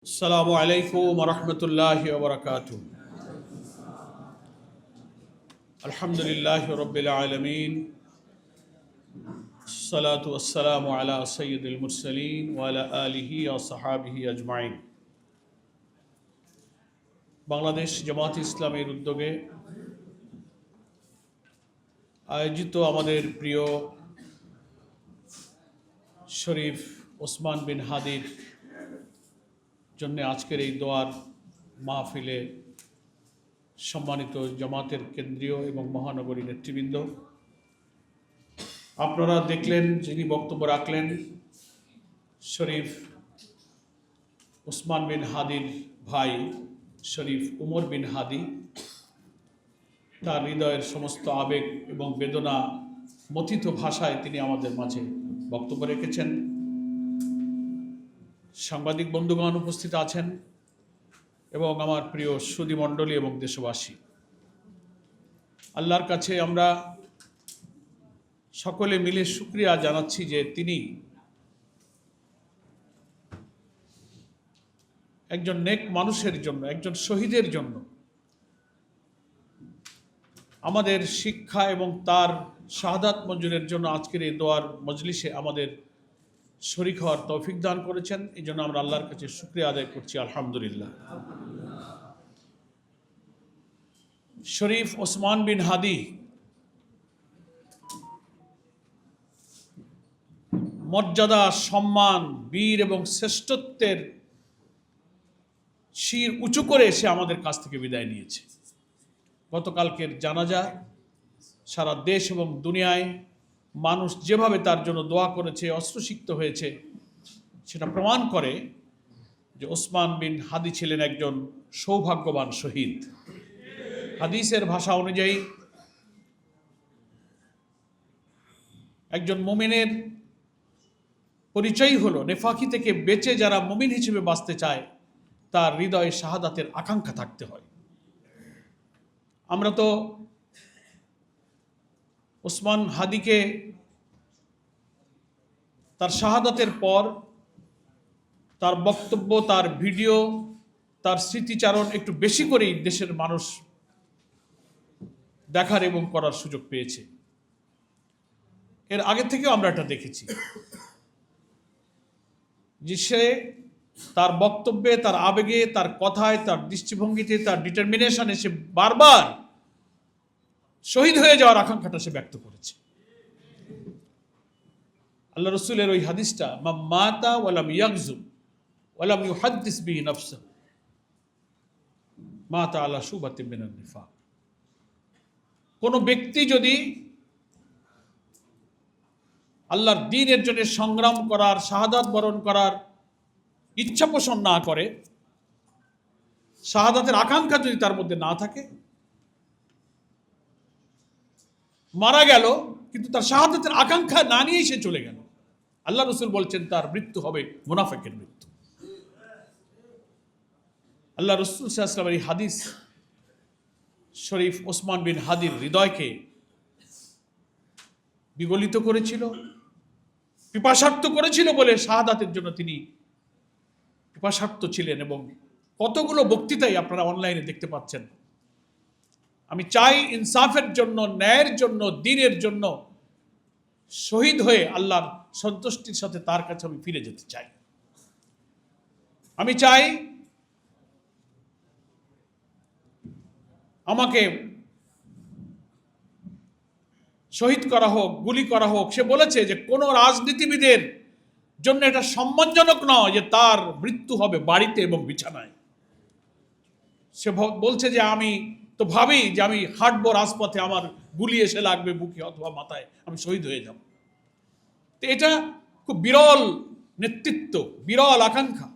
আসসালামু আলাইকুম ওয়া রাহমাতুল্লাহি ওয়া বারাকাতুহু। আলহামদুলিল্লাহি রাব্বিল আলামিন। আসসালাতু ওয়াসসালামু আলা সাইয়্যিদিল মুরসালিন ওয়া আলা আলিহি ওয়া সাহবিহি আজমাইন। বাংলাদেশ জামাত ইসলামের উদ্যোগে আয়োজিত আমাদের প্রিয় শরীফ ওসমান বিন হাদির জন্য আজকের এই দোয়ার মাহফিলে সম্মানিত জামাতের কেন্দ্রীয় এবং মহানগরী নেতৃবৃন্দ, আপনারা দেখলেন যিনি বক্তব্য রাখলেন শরীফ ওসমান বিন হাদির ভাই শরীফ উমর বিন হাদি। তার হৃদয়ের সমস্ত আবেগ এবং বেদনা মথিত ভাষায় তিনি আমাদের মাঝে বক্তব্য রেখেছেন। সাংবাদিক বন্ধুগণ উপস্থিত আছেন এবং আমার প্রিয় সুধীমণ্ডলী এবং দেশবাসী, আল্লাহর কাছে আমরা সকলে মিলে শুকরিয়া জানাচ্ছি যে তিনি একজন নেক মানুষের জন্য, একজন শহীদের জন্য আমাদের শিক্ষা এবং তার শাহাদাত মঞ্জুরের জন্য আজকের এই দোয়ার মজলিসে আমাদের শরীক হওয়ার তৌফিক দান করেছেন। এই জন্য আমরা আল্লাহর কাছে শুকরিয়া আদায় করছি, আলহামদুলিল্লাহ। শরীফ ওসমান বিন হাদি মর্যাদা, সম্মান, বীর এবং শ্রেষ্ঠত্বের শির উঁচু করে এসে আমাদের কাছ থেকে বিদায় নিয়েছে। গতকালকের জানাজা সারা দেশ এবং দুনিয়ায় মানুষ যেভাবে তার জন্য দোয়া করেছে, অশ্রুসিক্ত হয়েছে, সেটা প্রমাণ করে যে ওসমান বিন হাদি ছিলেন একজন সৌভাগ্যবান শহীদ। হাদিসের ভাষা অনুযায়ী একজন মুমিনের পরিচয় হলো নেফাকি থেকে বেঁচে যারা মুমিন হিসেবে বাঁচতে চায় তার হৃদয়ে শাহাদাতের আকাঙ্ক্ষা থাকতে হয়। আমরা তো ওসমান হাদিকে তার শাহাদাতের পর তার বক্তব্য, তার ভিডিও, তার স্মৃতিচারণ একটু বেশি করেই দেশের মানুষ দেখার এবং করার সুযোগ পেয়েছে। এর আগে থেকেও আমরা এটা দেখেছি যে সে তার বক্তব্যে, তার আবেগে, তার কথায়, তার দৃষ্টিভঙ্গিতে, তার ডিটারমিনেশনে সে বারবার শহীদ হয়ে যাওয়ার আকাঙ্ক্ষাটা সে ব্যক্ত করেছে। আল্লাহ রসুলের ওই হাদিসটা, মা মাতা ওয়ালাম ইয়াগজু ওয়ালাম ইউহাদ্দিস বিহি নাফসাহু মাতা আলা শুবাতিন মিনান নিফাক। কোন ব্যক্তি যদি আল্লাহর দ্বীনের জন্য সংগ্রাম করার, শাহাদাত বরণ করার ইচ্ছা পোষণ না করে, শাহাদাতের আকাঙ্ক্ষা যদি তার মধ্যে না থাকে, মারা গেল কিন্তু তার শাহাদাতের আকাঙ্ক্ষা না নিয়েই সে চলে গেল, আল্লাহ রসুল বলছেন তার মৃত্যু হবে মুনাফিকের মৃত্যু। আল্লাহ রসুল সাল্লাল্লাহু আলাইহি ওয়াসাল্লামের এই হাদিস শরীফ ওসমান বিন হাদির হৃদয়কে বিগলিত করেছিল, পিপাসার্থ করেছিল বলে শাহাদাতের জন্য তিনি পিপাসার্থ ছিলেন। এবং কতগুলো বক্তৃতাই আপনারা অনলাইনে দেখতে পাচ্ছেন। আমি চাই ইনসাফের জন্য, ন্যায়ের জন্য, দ্বীনের জন্য শহীদ হয়ে আল্লাহর সন্তুষ্টির সাথে তার কাছে আমি ফিরে যেতে চাই। আমি চাই আমাকে শহীদ করা হোক, গুলি করা হোক। সে বলেছে যে কোনো রাজনীতিবিদের জন্য এটা সম্মানজনক নয় যে তার মৃত্যু হবে বাড়িতে এবং বিছানায়। সে বলছে যে আমি তো ভাবি যে আমি হাঁটবো রাজপথে, আমার গুলি এসে লাগবে বুকে অথবা মাথায়, আমি শহীদ হয়ে যাব। তো এটা খুব বিরল নেতৃত্ব, বিরল আকাঙ্ক্ষা।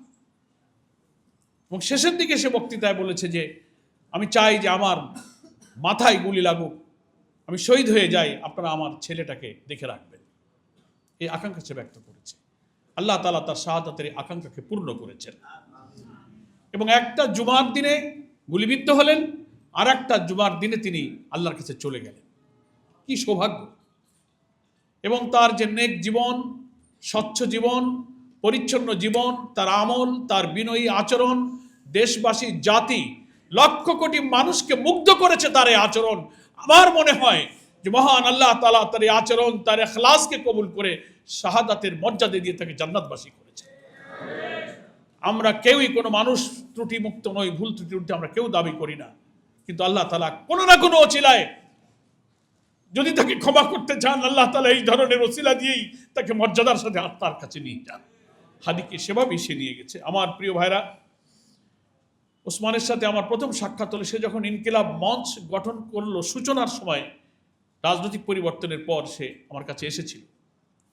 এবং শেষের দিকে সে বক্তৃতায় বলেছে যে আমি চাই যে আমার মাথায় গুলি লাগুক, আমি শহীদ হয়ে যাই, আপনারা আমার ছেলেটাকে দেখে রাখবেন। এই আকাঙ্ক্ষা সে ব্যক্ত করেছে। আল্লাহ তাআলা তার শাহাদাতের আকাঙ্ক্ষাকে পূর্ণ করেছেন। এবং একটা জুমার দিনে গুলিবিদ্ধ হলেন, আর একটা জুমার দিনে তিনি আল্লাহর কাছে চলে গেলেন। কি সৌভাগ্য! এবং তার যে নেক জীবন, স্বচ্ছ জীবন, পরিচ্ছন্ন জীবন, তার আমল, তার বিনয়ী আচরণ দেশবাসী, জাতি, লক্ষ কোটি মানুষকে মুগ্ধ করেছে তার এই আচরণ। আমার মনে হয় যে মহান আল্লাহ তাআলা তার এই আচরণ, তার ইখলাসকে কবুল করে শাহাদাতের মর্যাদা দিয়ে তাকে জান্নাতবাসী করেছে। আমরা কেউই কোনো মানুষ ত্রুটি মুক্ত নই, ভুল ত্রুটি উঠতে আমরা কেউ দাবি করি না, কিন্তু আল্লাহ তাআলা কোনো না কোনো ওসিলায় যদি তাকে ক্ষমা করতে চান, আল্লাহ তাআলা এই ধরনের ওসিলা দিয়েই তাকে মর্যাদার সাথে আত্মার কাছে নিয়ে যান। হাদিকে সেভাবেই সে নিয়ে গেছে। আমার প্রিয় ভাইরা, ওসমানের সাথে আমার প্রথম সাক্ষাৎ হলো সে যখন ইনকিলাব মঞ্চ গঠন করলো সূচনার সময়, রাজনৈতিক পরিবর্তনের পর সে আমার কাছে এসেছিল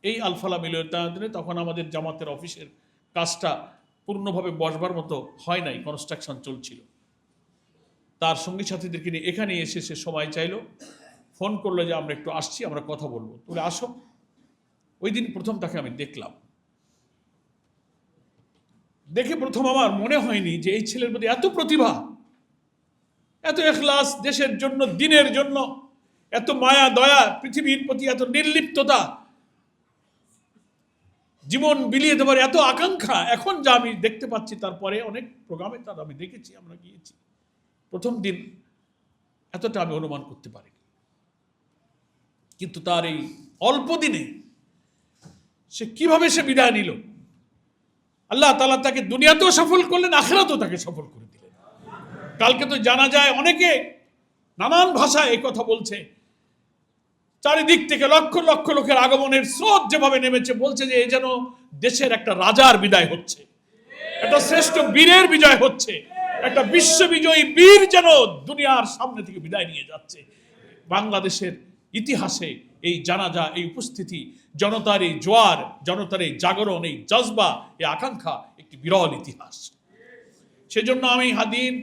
এই আলফালা মিলনায়তনে। তখন আমাদের জামাতের অফিসের কাজটা পূর্ণভাবে বসবার মতো হয় নাই, কনস্ট্রাকশন চলছিল। তার সঙ্গী সাথীদেরকে নিয়ে এখানে এসে সে সময় চাইলো, ফোন করলো যে আমরা একটু আসছি, আমরা কথা বলবো, তুমি আসো। ওই দিন প্রথম তাকে আমি দেখলাম। দেখে প্রথম আমার মনে হয়নি যে এই ছেলের প্রতি এত প্রতিভা, এত ইখলাস, দেশের জন্য, দিনের জন্য এত মায়া দয়া, পৃথিবীর প্রতি এত নির্লিপ্ততা, জীবন বিলিয়ে দেবার এত আকাঙ্ক্ষা। এখন যা আমি দেখতে পাচ্ছি, তারপরে অনেক প্রোগ্রামে তার আমি দেখেছি, আমরা গিয়েছি, প্রথম দিন এতটা আমি অনুমান করতে পারিনি। কিন্তু তার এই অল্প দিনে সে কিভাবে সে বিদায় নিল, আল্লাহ তাআলা তাকে দুনিয়াতেও সফল করলেন, আখিরাতেও তাকে সফল করে দিলেন। কালকে তো জানা যায় অনেকে নানান ভাষায় এই কথা বলছে, চারিদিক থেকে লক্ষ লক্ষ লোকের আগমনের স্রোত যেভাবে নেমেছে, বলছে যে এ যেন দেশের একটা রাজার বিদায় হচ্ছে, একটা শ্রেষ্ঠ বীরের বিজয় হচ্ছে, একটা বিশ্ববিজয়ী বীর যেন দুনিয়ার সামনে থেকে বিদায় নিয়ে যাচ্ছে। বাংলাদেশের ইতিহাসে এই জানাজা, এই উপস্থিতি, জনতার এই জোয়ার, জনতার এই জাগরণ, এই জজবা, এই আকাঙ্ক্ষা একটি বিরল ইতিহাস। সেজন্য আমি হাদির,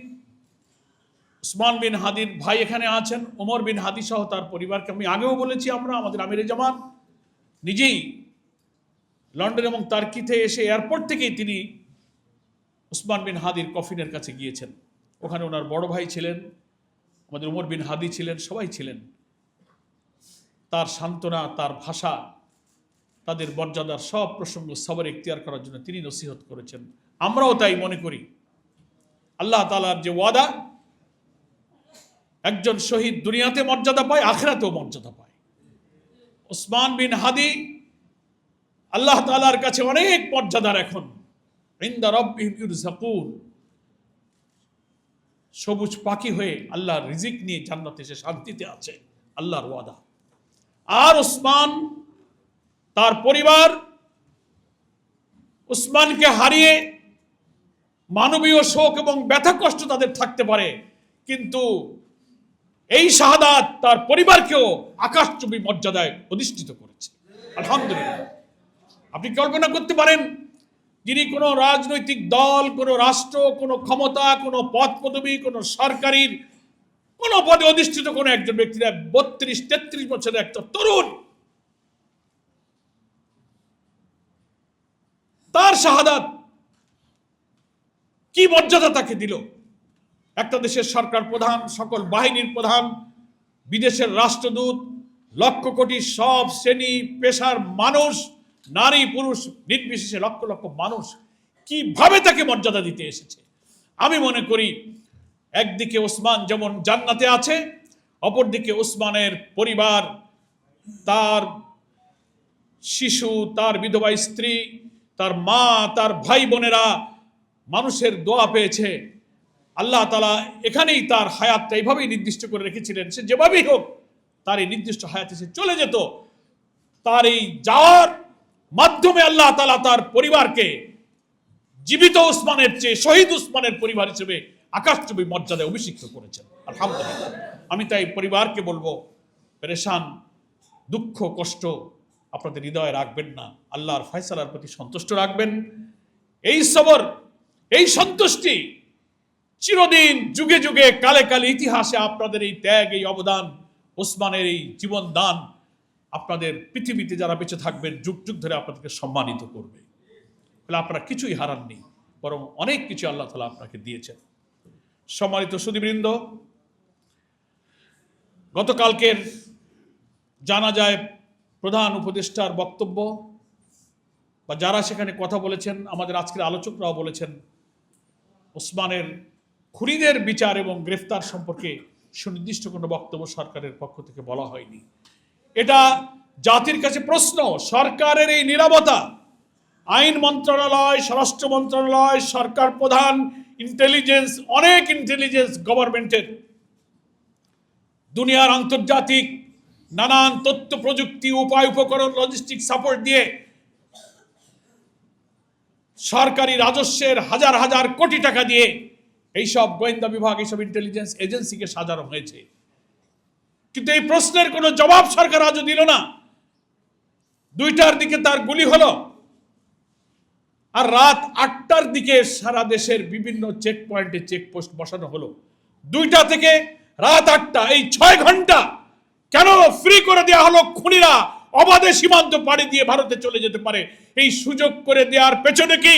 উসমান বিন হাদির ভাই এখানে আছেন, ওমর বিন হাদি সহ তার পরিবারকে আমি আগেও বলেছি, আমরা আমাদের আমিরে জামাত নিজেই লন্ডন এবং তার্কিতে এসে এয়ারপোর্ট থেকেই তিনি উসমান বিন হাদির কফিনের কাছে গিয়েছেন। ওখানে ওনার বড় ভাই ছিলেন, আমাদের ওমর বিন হাদি ছিলেন, সবাই ছিলেন। তার সান্ত্বনা, তার ভাষা, তাদের মর্যাদার সব প্রসঙ্গ সবর ইখতিয়ার করার জন্য তিনি নসিহত করেছেন। আমরাও তাই মনে করি। আল্লাহ তাআলার যে ওয়াদা, একজন শহীদ দুনিয়াতে মর্যাদা পায়, আখিরাতেও মর্যাদা পায়। উসমান বিন হাদি আল্লাহ তাআলার কাছে অনেক মর্যাদার। এখন ইনদা রাব্বিহিম ইরযাকুন, সবুজ পাখি হয়ে আল্লাহর রিজিক নিয়ে জান্নাতে সে শান্তিতে আছে, আল্লাহর ওয়াদা। আর উসমান, তার পরিবার উসমানকে হারিয়ে মানবীয় শোক এবং ব্যথা কষ্ট তাদের থাকতে পারে, কিন্তু এই শাহাদাত তার পরিবারকেও আকাশচুম্বী মর্যাদায় অধিষ্ঠিত করেছে। আলহামদুলিল্লাহ। আপনি কল্পনা করতে পারেন, যিনি কোনো রাজনৈতিক দল, কোনো রাষ্ট্র, কোনো ক্ষমতা, কোনো পদ পদবী, কোনো সরকারির কোনো পদে অধিষ্ঠিত কোনো একজন ব্যক্তিরা 32-33 বছরের একটা তরুণ, তার শাহাদাত কি মর্যাদা তাকে দিল। একটা দেশের সরকার প্রধান, সকল বাহিনীর প্রধান, বিদেশের রাষ্ট্রদূত, লক্ষ কোটি সব শ্রেণী পেশার মানুষ, নারী পুরুষ নির্বিশেষে লক্ষ লক্ষ মানুষ কিভাবে তাকে মর্যাদা দিতে এসেছে। আমি মনে করি একদিকে ওসমান যেমন জান্নাতে আছে, অপরদিকে ওসমানের পরিবার, তার শিশু, তার বিধবা স্ত্রী, তার মা, তার ভাই বোনেরা মানুষের দোয়া পেয়েছে। আল্লাহ তাআলা এখানেই তার হায়াতটা এইভাবেই নির্দিষ্ট করে রেখেছিলেন, সে যেভাবেই হোক তার এই নির্দিষ্ট হায়াতে সে চলে যেত। তার এই যাওয়ার মাধ্যমে আল্লাহ তাআলা তার পরিবারকে জীবিত উসমানের চেয়ে শহীদ উসমানের পরিবার হিসেবে আকাশচুম্বী মর্যাদায় অভিষিক্ত করেছেন। আলহামদুলিল্লাহ। আমি তাই পরিবারকে বলবো, পেরেশান, দুঃখ কষ্ট আপনাদের হৃদয়ে রাখবেন না, আল্লাহর ফয়সালার প্রতি সন্তুষ্ট রাখবেন। এই সবর, এই সন্তুষ্টি চিরদিন, যুগে যুগে, কালে কালে ইতিহাসে আপনাদের এই ত্যাগ, এই অবদান, ওসমানের এই জীবন দান আপনাদের পৃথিবীতে যারা বেঁচে থাকবেন যুগ যুগ ধরে আপনাদেরকে সম্মানিত করবে। তাহলে আপনারা কিছুই হারাননি, বরং অনেক কিছু আল্লাহ তাআলা আপনাকে দিয়েছেন। সম্মানিত সুধীবৃন্দ, গতকালকের জানাজায় প্রধান উপদেষ্টার বক্তব্য বা যারা সেখানে কথা বলেছেন, আমাদের আজকের আলোচকরাও বলেছেন, ওসমানের খুনিদের বিচার এবং গ্রেফতার সম্পর্কে সুনির্দিষ্ট কোনো বক্তব্য সরকারের পক্ষ থেকে বলা হয়নি। এটা জাতির কাছে প্রশ্ন। সরকারের এই নীরবতা, আইন মন্ত্রণালয়, স্বরাষ্ট্র মন্ত্রণালয়, সরকার প্রধান, ইন্টেলিজেন্স, অনেক ইন্টেলিজেন্স গভর্নমেন্টের, দুনিয়ার আন্তর্জাতিক নানান তথ্য প্রযুক্তি, উপায় উপকরণ, লজিস্টিক সাপোর্ট দিয়ে সরকারি রাজস্বের হাজার হাজার কোটি টাকা দিয়ে এইসব গোয়েন্দা বিভাগ, এইসব ইন্টেলিজেন্স এজেন্সিকে সাজানো হয়েছে। কিন্তু এই প্রশ্নের কোনো জবাব সরকার আজও দিল না। 2টার দিকে তার গুলি হলো, আর রাত 8টার দিকে সারা দেশের বিভিন্ন চেক পয়েন্টে চেকপোস্ট বসানো হলো। 2টা থেকে রাত 8টা, এই 6 ঘন্টা কেন ফ্রি করে দেওয়া হলো? খুনিরা অবাধে সীমান্ত পাড়ি দিয়ে ভারতে চলে যেতে পারে। এই সুযোগ করে দেওয়ার পেছনে কি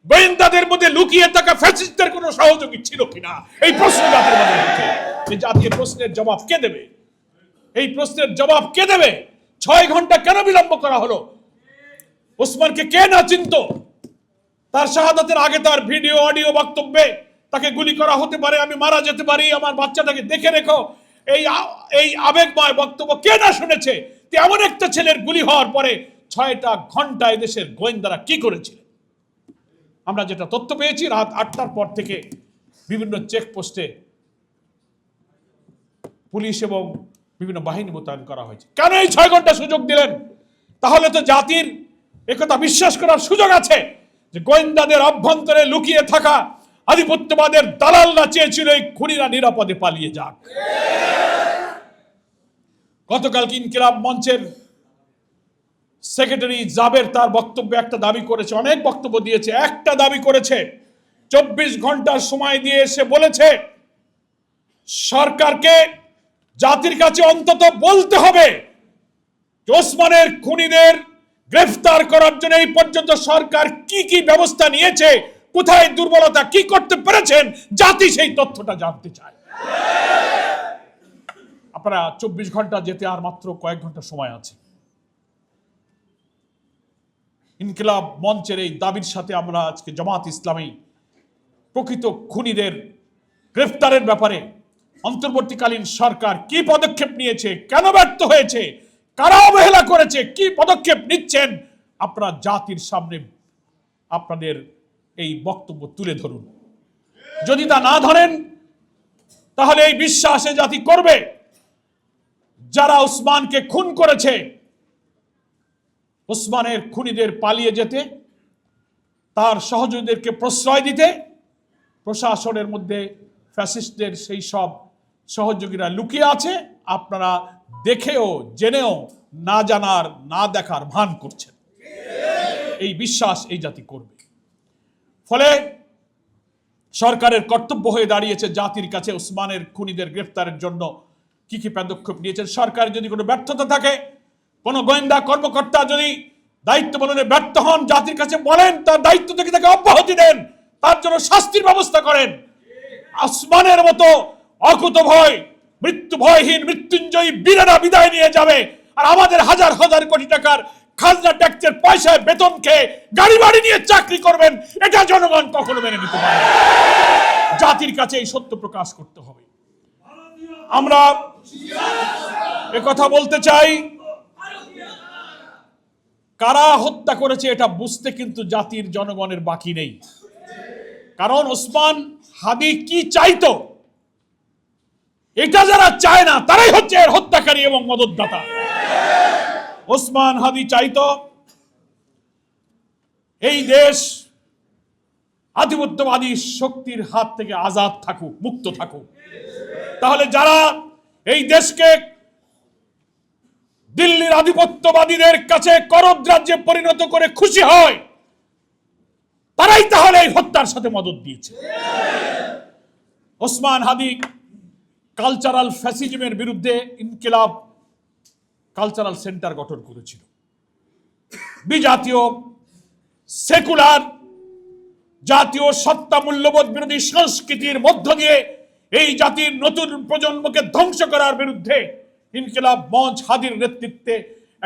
গোয়েন্দাদের মধ্যে লুকিয়ে থাকা ফ্যাসিস্টদের কোনো সহযোগী ছিল কিনা? এই প্রশ্ন জাতির মধ্যে উঠে। এই জাতীয় প্রশ্নের জবাব কে দেবে? এই প্রশ্নের জবাব কে দেবে? 6 ঘন্টা কেন বিলম্ব করা হলো? ওসমানকে কে না চিনত? তার শাহাদাতের আগে তার ভিডিও অডিও বক্তব্যে তাকে গুলি করা হতে পারে, আমি মারা যেতে পারি, আমার বাচ্চাটাকে দেখে রেখো, এই আবেগময় বক্তব্য কে না শুনেছে? এমন একটা ছেলের গুলি হওয়ার পরে 6টা ঘন্টা দেশের গোয়েন্দারা কি করেছিল? আমরা যেটা তথ্য পেয়েছি, রাত 8টার পর থেকে বিভিন্ন চেকপোস্টে পুলিশ এবং বিভিন্ন বাহিনী মোতায়েন করা হয়েছে। কেন এই 6 ঘন্টা সুযোগ দিলেন? তাহলে তো জাতির একথা বিশ্বাস করার সুযোগ আছে যে গোয়েন্দাদের অভ্যন্তরে লুকিয়ে থাকা আধিপত্যবাদের দালালরা চেয়েছিল এই খুনিরা নিরাপদে পালিয়ে যাক। গতকালকে ইনকিলাব মঞ্চের সেক্রেটারি জাবের তার বক্তব্যে একটা দাবি করেছে, অনেক বক্তব্য দিয়েছে, একটা দাবি করেছে, 24 ঘন্টার সময় দিয়ে এসে বলেছে সরকারকে জাতির কাছে অন্তত বলতে হবে ওসমানের খুনিদের গ্রেফতার করার জন্য এই পর্যন্ত সরকার কি কি ব্যবস্থা নিয়েছে, কোথায় দুর্বলতা, কি করতে পেরেছেন, জাতি সেই তথ্যটা জানতে চায়। আপনারা 24 ঘন্টা যেতে আর মাত্র কয়েক ঘন্টা সময় আছে। ইনকিলাব মঞ্চের এই দাবির সাথে আমরা আজকে জামাত ইসলামী প্রকৃত খুনিদের গ্রেফতারের ব্যাপারে অন্তর্বর্তীকালীন সরকার কি পদক্ষেপ নিয়েছে, কেন ব্যর্থ হয়েছে, কারা অবহেলা করেছে, কি পদক্ষেপ নিচ্ছেন, আপনারা জাতির সামনে আপনাদের এই বক্তব্য তুলে ধরুন। যদি তা না ধরেন তাহলে এই বিশ্বাসে জাতি করবে যারা ওসমানকে খুন করেছে, ওসমানের খুনিদের পালিয়ে যেতে, তার সহযোগীদেরকে প্রশ্রয় দিতে প্রশাসনের মধ্যে ফ্যাসিস্টদের সেই সব সহযোগীরা লুকিয়ে আছে। আপনারা দেখেও জেনেও না জানার, না দেখার ভান করছেন। এই বিশ্বাস এই জাতি করবে। ফলে সরকারের কর্তব্য হয়ে দাঁড়িয়েছে জাতির কাছে ওসমানের খুনিদের গ্রেফতারের জন্য কি কি পদক্ষেপ নিয়েছেন। সরকার যদি কোনো ব্যর্থতা থাকে, কোনো গোয়েন্দা কর্মকর্তা যদি দায়িত্ব পালনে ব্যর্থ হন, জাতির কাছে বলেন, তার দায়িত্ব থেকে তাকে অব্যাহতি দেন, তার জন্য শাস্তির ব্যবস্থা করেন। ওসমানের মতো অকুতভয়, মৃত্যু ভয়হীন, মৃত্যুঞ্জয়ী বীরেরা বিদায় নিয়ে যাবে, আর আমাদের হাজার হাজার কোটি টাকার খাজনা ট্যাক্সের পয়সায় বেতন খেয়ে গাড়ি বাড়ি নিয়ে চাকরি করবেন, এটা জনগণ কখনো মেনে নিতে পারে না। জাতির কাছে এই সত্য প্রকাশ করতে হবে। আমরা কথা বলতে চাই, কারা হত্যা করেছে এটা বুঝতে কিন্তু জাতির জনগণের বাকি নেই। কারণ ওসমান হাদি কি চাইতো, এটা যারা চায় না তারাই হচ্ছে এর হত্যাকারী এবং মদতদাতা। ওসমান হাদি চাইতো এই দেশ আধিপত্যবাদী শক্তির হাত থেকে আজাদ থাকুক, মুক্ত থাকুক। তাহলে যারা এই দেশকে দিল্লির আধিপত্যবাদীদের কাছে করদ্রাজ্যে পরিণত করে খুশি হয়, তারাই তাহলে এই হত্যার সাথে মদত দিয়েছে। ওসমান হাদি কালচারাল ফ্যাসিজমের বিরুদ্ধে ইনকিলাব কালচারাল সেন্টার গঠন করেছিল। বিজাতীয়, সেকুলার, জাতীয় সত্তা মূল্যবোধ বিরোধী সংস্কৃতির মধ্য দিয়ে এই জাতির নতুন প্রজন্মকে ধ্বংস করার বিরুদ্ধে ইনকিলাব মঞ্চ হাদির নেতৃত্বে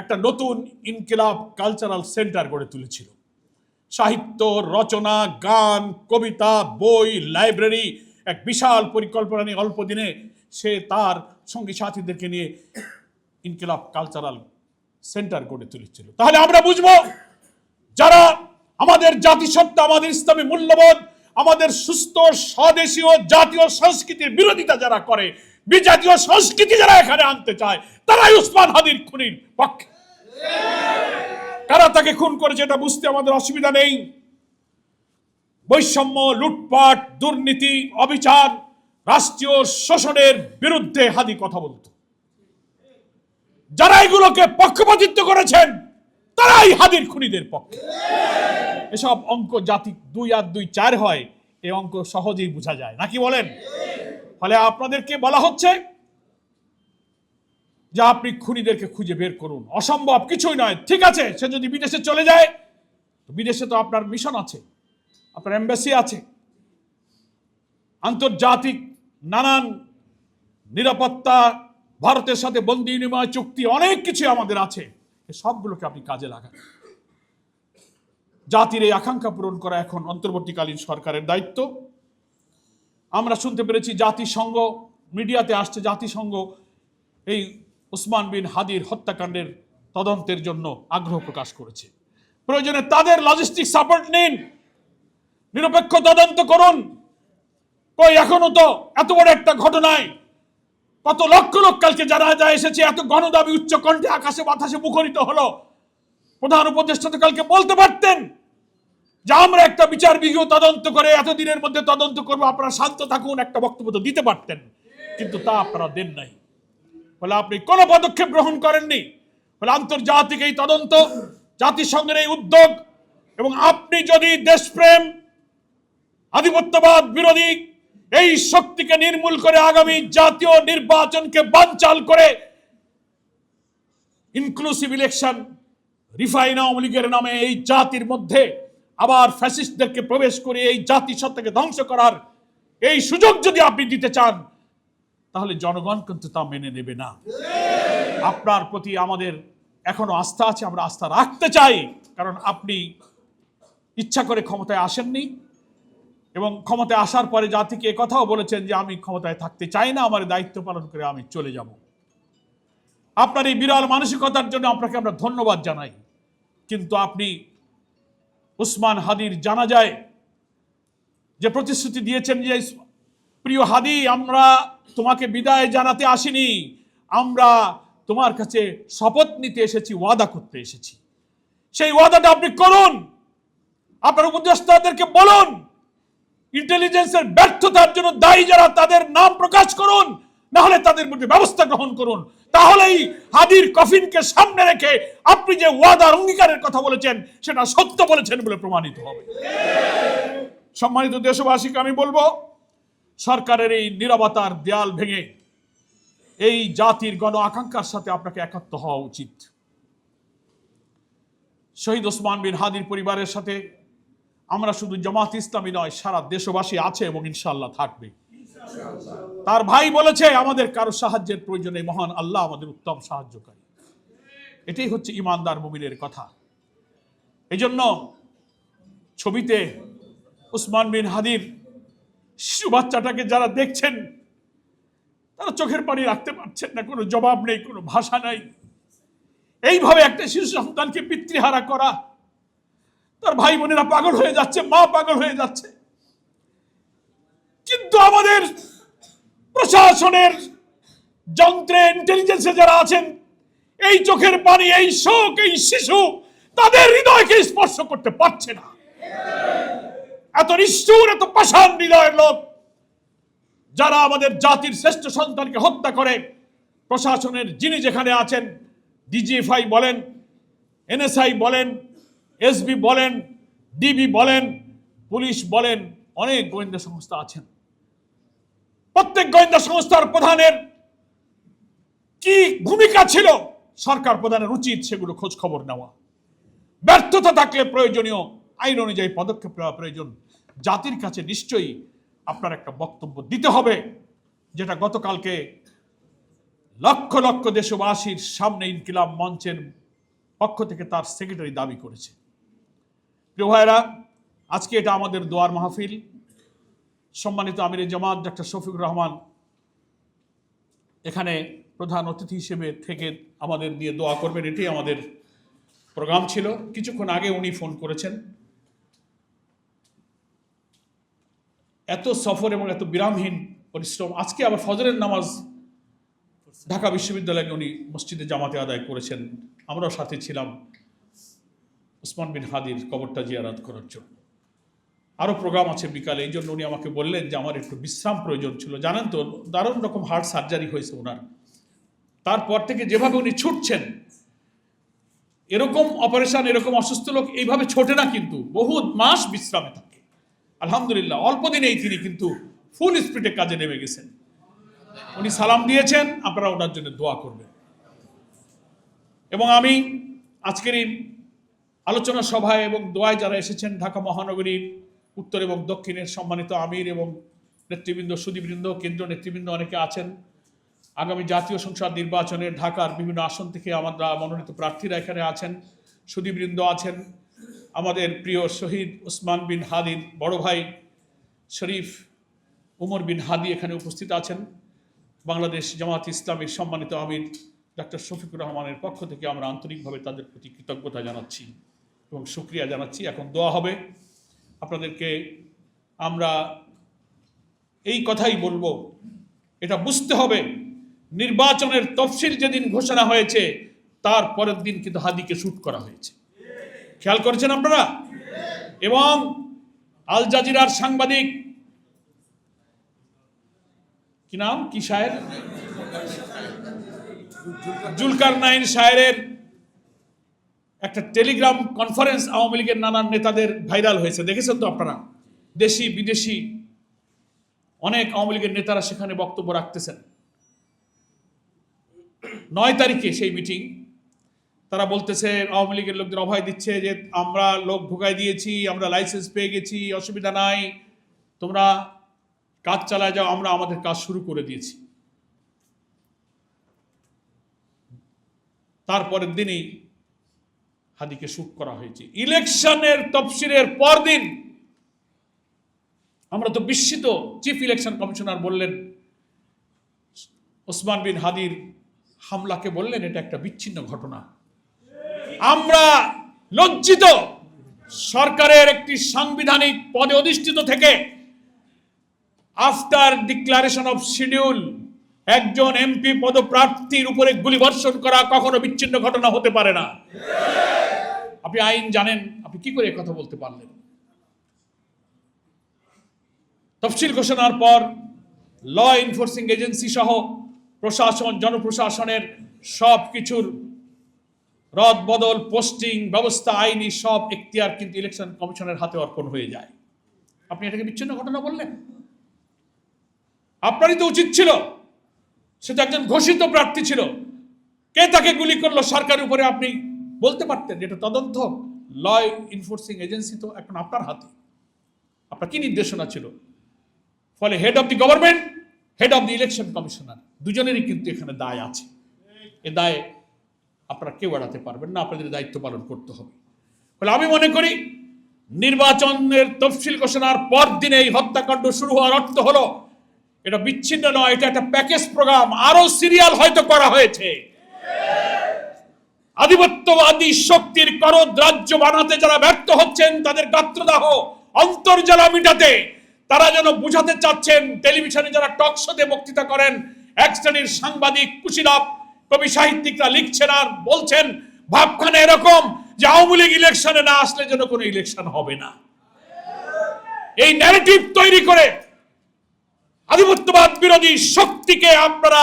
একটা নতুন ইনকিলাব কালচারাল সেন্টার গড়ে তুলেছিল। সাহিত্য রচনা, গান, কবিতা, বই, লাইব্রেরি, এক বিশাল পরিকল্পনা নিয়ে অল্প দিনে সে তার সঙ্গী সাথীদেরকে নিয়ে ইনকিলাব কালচারাল সেন্টার গড়ে তুলেছিল। তাহলে আমরা বুঝবো, যারা আমাদের জাতিসত্তা, আমাদের ইসলামী মূল্যবোধ, আমাদের সুস্থ স্বদেশীয় জাতীয় সংস্কৃতির বিরোধিতা যারা করে, বিজাতীয় সংস্কৃতি যারা এখানে আনতে চায়, তারাই উসমান হাদির খুনির পক্ষে। কারা তাকে খুন করেছে এটা বুঝতে আমাদের অসুবিধা নেই। বৈষম্য, লুটপাট, দুর্নীতি, অবিচার, রাষ্ট্রীয় শোষণের বিরুদ্ধে হাদি কথা বলতো। যারা এগুলোকে পক্ষপাতিত্ব করেছেন তারাই হাদির খুনিদের পক্ষে। এসব অঙ্ক জাতি 2 আর 2 4 হয়, এই অঙ্ক সহজেই বোঝা যায় নাকি বলেন? ফলে আপনাদেরকে বলা হচ্ছে যে আপনি খুনিদেরকে খুঁজে বের করুন। অসম্ভব কিছুই নয়। ঠিক আছে, সে যদি বিদেশে চলে যায়, বিদেশে তো আপনার মিশন আছে, আপনার এম্বাসি আছে, আন্তর্জাতিক নানান নিরাপত্তা, ভারতের সাথে বন্দি বিনিময় চুক্তি, অনেক কিছু আমাদের আছে। সবগুলোকে আপনি কাজে লাগান। জাতির এই আকাঙ্ক্ষা পূরণ করা এখন অন্তর্বর্তীকালীন সরকারের দায়িত্ব। আমরা শুনতে পেরেছি জাতিসংঘ, মিডিয়াতে আসছে, জাতিসংঘ এই উসমান বিন হাদির হত্যাকাণ্ডের তদন্তের জন্য আগ্রহ প্রকাশ করেছে। প্রয়োজনে তাদের লজিস্টিক সাপোর্ট নিন, নিরপেক্ষ তদন্ত করুন। কই এখনো তো এত বড় একটা ঘটনায় কত লক্ষ লোক কালকে জানাজা এসেছে, এত গণদাবি উচ্চ কণ্ঠে আকাশে বাতাসে মুখরিত হলো। প্রধান উপদেষ্টা তো কালকে বলতে পারতেন যে আমরা একটা বিচার বিভাগীয় তদন্ত করে এতদিনের মধ্যে তদন্ত করবো, আপনারা শান্ত থাকুন, একটা বক্তব্য তো দিতে পারতেন, কিন্তু তা আপনারা দেন নাই। ফলে আপনি কোনো পদক্ষেপ গ্রহণ করেননি। ফলে আন্তর্জাতিক এই তদন্ত, জাতিসংঘের এই উদ্যোগ, এবং আপনি যদি দেশপ্রেম, আধিপত্যবাদ বিরোধী এই শক্তিকে নির্মূল করে আগামী জাতীয় নির্বাচনকে বানচাল করে ইনক্লুসিভ ইলেকশন, রিফাইন আওয়ামী লীগের নামে এই জাতির মধ্যে আবার ফ্যাসিস্টদেরকে প্রবেশ করে এই জাতিসত্তাকে ধ্বংস করার এই সুযোগ যদি আপনি দিতে চান, তাহলে জনগণ কিন্তু তা মেনে নেবে না। আপনার প্রতি আমাদের এখনো আস্থা আছে, আমরা আস্থা রাখতে চাই, কারণ আপনি ইচ্ছা করে ক্ষমতায় আসেননি, এবং ক্ষমতায় আসার পরে জাতিকে কথাও বলেছেন যে আমি ক্ষমতায় থাকতে চাই না, আমার দায়িত্ব পালন করে আমি চলে যাব। আপনার এই বিরল মানসিকতার জন্য আপনাকে আমরা ধন্যবাদ জানাই। কিন্তু আপনি উসমান হাদির জানাজায় যে প্রতিশ্রুতি দিয়েছেন যে প্রিয় হাদি, আমরা তোমাকে বিদায় জানাতে আসিনি, আমরা তোমার কাছে শপথ নিতে এসেছি, ওয়াদা করতে এসেছি, সেই ওয়াদাটা আপনি করুন। আপনার উপদেষ্টাদেরকে বলুন, ইন্টেলিজেন্সের ব্যর্থতার জন্য দায়ী যারা তাদের নাম প্রকাশ করুন, না হলে তাদের মধ্যে ব্যবস্থা গ্রহণ করুন। তাহলেই হাদির কফিনকে সামনে রেখে আপনি যে ওয়াদার অঙ্গীকারের কথা বলেছেন সেটা সত্য বলেছেন বলে প্রমাণিত হবে। সম্মানিত দেশবাসীকে আমি বলবো, সরকারের এই নীরবতার দেয়াল ভেঙে এই জাতির গণ আকাঙ্ক্ষার সাথে আপনাকে একাত্ম হওয়া উচিত। শহীদ ওসমান বিন হাদির পরিবারের সাথে আমরা শুধু জামাত ইসলামী নয়, সারা দেশবাসী আছে এবং ইনশাআল্লাহ থাকবে। তার ভাই বলেছে আমাদের কারো সাহায্যের প্রয়োজনে মহান আল্লাহ আমাদের উত্তম সাহায্যকারী। এটাই হচ্ছে ইমানদার মুমিনের কথা। এজন্য ছবিতে উসমান বিন হাদির শিশু বাচ্চাটাকে যারা দেখছেন তারা চোখের পানি রাখতে পারছেন না, কোনো জবাব নেই, কোনো ভাষা নাই। এইভাবে একটা শিশু সন্তানকে পিতৃহারা করা, তার ভাই বোনেরা পাগল হয়ে যাচ্ছে, মা পাগল হয়ে যাচ্ছে। কিন্তু আমাদের প্রশাসনের যন্ত্রে, ইন্টেলিজেন্সে যারা আছেন, এই চোখের পানি, এই শোক, এই শিশু তাদের হৃদয়কে স্পর্শ করতে পারছে না। এত নিষ্ঠুর, এত পাষাণ হৃদয়ের লোক যারা আমাদের জাতির শ্রেষ্ঠ সন্তানকে হত্যা করে। প্রশাসনের যিনি যেখানে আছেন, ডিজিএফআই বলেন, এনএসআই বলেন, এসবি বলেন, ডিবি বলেন, পুলিশ বলেন, অনেক গোয়েন্দা সংস্থা আছেন। প্রত্যেক গোয়েন্দা সংস্থার প্রধানের কি ভূমিকা ছিল, সরকার প্রধানের উচিত সেগুলো খোঁজ খবর নেওয়া। ব্যর্থতা থাকলে প্রয়োজনীয় আইন অনুযায়ী পদক্ষেপ নেওয়া প্রয়োজন। জাতির কাছে নিশ্চয়ই আপনার একটা বক্তব্য দিতে হবে, যেটা গতকালকে লক্ষ লক্ষ দেশবাসীর সামনে ইনকিলাব মঞ্চের পক্ষ থেকে তার সেক্রেটারি দাবি করেছে। প্রিয় ভাইরা, আজকে এটা আমাদের দোয়ার মাহফিল। সম্মানিত আমিরে জামাত ডক্টর শফিকুর রহমান এখানে প্রধান অতিথি হিসেবে থেকে আমাদের দিয়ে দোয়া করবেন, এটাই আমাদের প্রোগ্রাম ছিল। কিছুক্ষণ আগে উনি ফোন করেছেন। এত সফর এবং এত বিরামহীন পরিশ্রম, আজকে আবার ফজরের নামাজ ঢাকা বিশ্ববিদ্যালয়ে উনি মসজিদে জামাতে আদায় করেছেন। আমরাও সাথে ছিলাম ওসমান বিন হাদির কবরটা জিয়ারত করার জন্য। আরও প্রোগ্রাম আছে বিকালে, এই জন্য উনি আমাকে বললেন যে আমার একটু বিশ্রাম প্রয়োজন ছিল। জানেন তো, দারুণ রকম হার্ট সার্জারি হয়েছে ওনার। তারপর থেকে যেভাবে উনি ছুটছেন, এরকম অপারেশন, এরকম অসুস্থ লোক এইভাবে ছোটে না, কিন্তু বহু মাস বিশ্রামে থাকে। আলহামদুলিল্লাহ, অল্প দিনেই তিনি কিন্তু ফুল স্পিডে কাজে নেমে গেছেন। উনি সালাম দিয়েছেন, আপনারা ওনার জন্য দোয়া করবেন। এবং আমি আজকের এই আলোচনা সভায় এবং দোয়ায় যারা এসেছেন, ঢাকা মহানগরীর উত্তর এবং দক্ষিণের সম্মানিত আমির এবং নেতৃবৃন্দ, সুদীবৃন্দ, কেন্দ্রীয় নেতৃবৃন্দ অনেকে আছেন। আগামী জাতীয় সংসদ নির্বাচনে ঢাকার বিভিন্ন আসন থেকে আমরা মনোনীত প্রার্থীরা এখানে আছেন, সুদীবৃন্দ আছেন। আমাদের প্রিয় শহীদ ওসমান বিন হাদির বড় ভাই শরীফ উমর বিন হাদি এখানে উপস্থিত আছেন। বাংলাদেশ জামাত ইসলামীর সম্মানিত আমির ডক্টর শফিকুর রহমানের পক্ষ থেকে আমরা আন্তরিকভাবে তাদের প্রতি কৃতজ্ঞতা জানাচ্ছি এবং শুকরিয়া জানাচ্ছি। এখন দোয়া হবে। আপনাদেরকে আমরা এই কথাই বলবো, এটা বুঝতে হবে, নির্বাচনের তফসিল যেদিন ঘোষণা হয়েছে তার পরের দিন কিন্তু হাদিকে শুট করা হয়েছে। খেয়াল করেছেন আপনারা? এবং আল জাজিরার সাংবাদিক, কি নাম, কি শায়ের, জুলকারনাইন শায়েরের একটা টেলিগ্রাম কনফারেন্স আওয়ামী লীগের নানান নেতাদের ভাইরাল হয়েছে, দেখেছেন তো আপনারা? দেশি বিদেশি অনেক আওয়ামী লীগের নেতারা সেখানে বক্তব্য রাখতেছেন। 9 তারিখে সেই মিটিং, তারা বলতেছে, আওয়ামী লীগের লোকদের অভয় দিচ্ছে যে আমরা লোক ঢোকাই দিয়েছি, আমরা লাইসেন্স পেয়ে গেছি, অসুবিধা নাই, তোমরা কাজ চালায় যাও, আমরা আমাদের কাজ শুরু করে দিয়েছি। তারপরের দিনই হাদিকে শুট করা হয়েছে। ইলেকশনের তফসিলের পরদিন আমরা তো বিস্মিত। চিফ ইলেকশন কমিশনার বললেন, ওসমান বিন হাদির হামলাকে বললেন এটা একটা বিচ্ছিন্ন ঘটনা। আমরা লজ্জিত, সরকারের একটি সাংবিধানিক পদে অধিষ্ঠিত থেকে আফটার ডিক্লারেশন অফ শিডিউল একজন এমপি পদপ্রার্থীর উপরে গুলিবর্ষণ করা কখনো বিচ্ছিন্ন ঘটনা হতে পারে না। আপনি আইন জানেন, আপনি কি করে কথা বলতে পারলেন? তফসিল ঘোষণার পর ল এনফোর্সিং এজেন্সি সহ প্রশাসন, জনপ্রশাসনের সব কিছুর রদ বদল, পোস্টিং ব্যবস্থা, আইনি সব এখতিয়ার কিন্তু ইলেকশন কমিশনের হাতে অর্পণ হয়ে যায়। আপনি এটাকে বিচ্ছিন্ন ঘটনা বললেন? আপনারই তো উচিত ছিল, সে তো একজন ঘোষিত প্রার্থী ছিল, কে তাকে গুলি করলো সরকারের উপরে আপনি বলতে পারতেন। এটা তদন্ত, ল এনফোর্সিং এজেন্সি তো এখন আপনার হাতে। আপনার কি নির্দেশনা ছিল? ফলে head of the government, head of the election commissioner, দুজনেরই কিন্তু এখানে দায় আছে। এ দায় আপনারা কেউ এড়াতে পারবেন না, আপনাদের দায়িত্ব পালন করতে হবে। ফলে আমি মনে করি নির্বাচনের তফসিল ঘোষণার পর দিনে এই হত্যাকাণ্ড শুরু হওয়ার অর্থ হলো এটা বিচ্ছিন্ন নয়, এটা একটা প্যাকেজ প্রোগ্রাম, আরো সিরিয়াল হয়তো করা হয়েছে। আধিপত্যবাদী শক্তির করদ রাজ্য বানাতে যারা ব্যর্থ হচ্ছেন, তাদের গাত্রদাহ অন্তর্জালা মিটাতে তারা যেন বুঝাতে চাচ্ছেন, টেলিভিশনে যারা টক শোতে বক্তৃতা করেন, এক শ্রেণীর সাংবাদিক, কুশীলব, কবি সাহিত্যিকরা লিখছেন আর বলছেন ভাবখানে এরকম যে আওয়ামী লীগ ইলেকশনে না আসলে যেন কোনো ইলেকশন হবে না। এই ন্যারেটিভ তৈরি করে আধিপত্যবাদ বিরোধী শক্তিকে আপনারা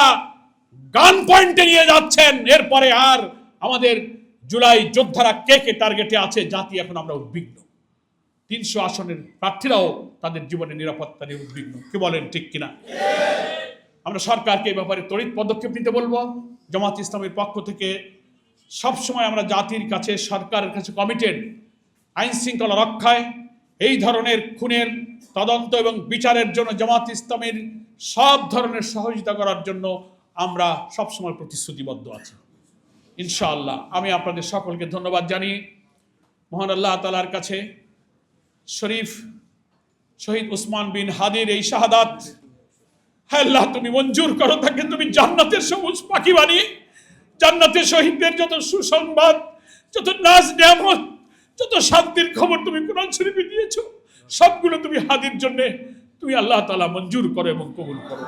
গান পয়েন্টে নিয়ে যাচ্ছেন। এরপরে আর আমাদের জুলাই যোদ্ধারা কে কে টার্গেটে আছে, জাতি এখন আমরা উদ্বিগ্ন। 300 আসনের প্রার্থীরাও তাদের জীবনের নিরাপত্তা নিয়ে উদ্বিগ্ন। কি বলেন, ঠিক কিনা? আমরা সরকারকে এই ব্যাপারে তড়িৎ পদক্ষেপ নিতে বলবো। জামাত ইসলামের পক্ষ থেকে সবসময় আমরা জাতির কাছে, সরকারের কাছে কমিটেড, আইন শৃঙ্খলা রক্ষায়, এই ধরনের খুনের তদন্ত এবং বিচারের জন্য জামাত ইসলামের সব ধরনের সহযোগিতা করার জন্য আমরা সবসময় প্রতিশ্রুতিবদ্ধ আছি ইনশাআল্লাহ। আমি আপনাদের সকলকে ধন্যবাদ জানিয়ে মহান আল্লাহ তাআলার কাছে শরীফ শহীদ উসমান বিন হাদির এই শাহাদাত, হ্যাঁ আল্লাহ তুমি মঞ্জুর করো তাকে, তুমি জান্নাতের সবুজ পাখি বানিয়ে জান্নাতের শহীদদের যত সুসংবাদ, যত নাজ নিয়ামত, যত শান্তির খবর তুমি কোরআন শরীফে দিয়েছো, সবগুলো তুমি হাদির জন্য তুমি আল্লাহ তাআলা মঞ্জুর করো এবং কবুল করো।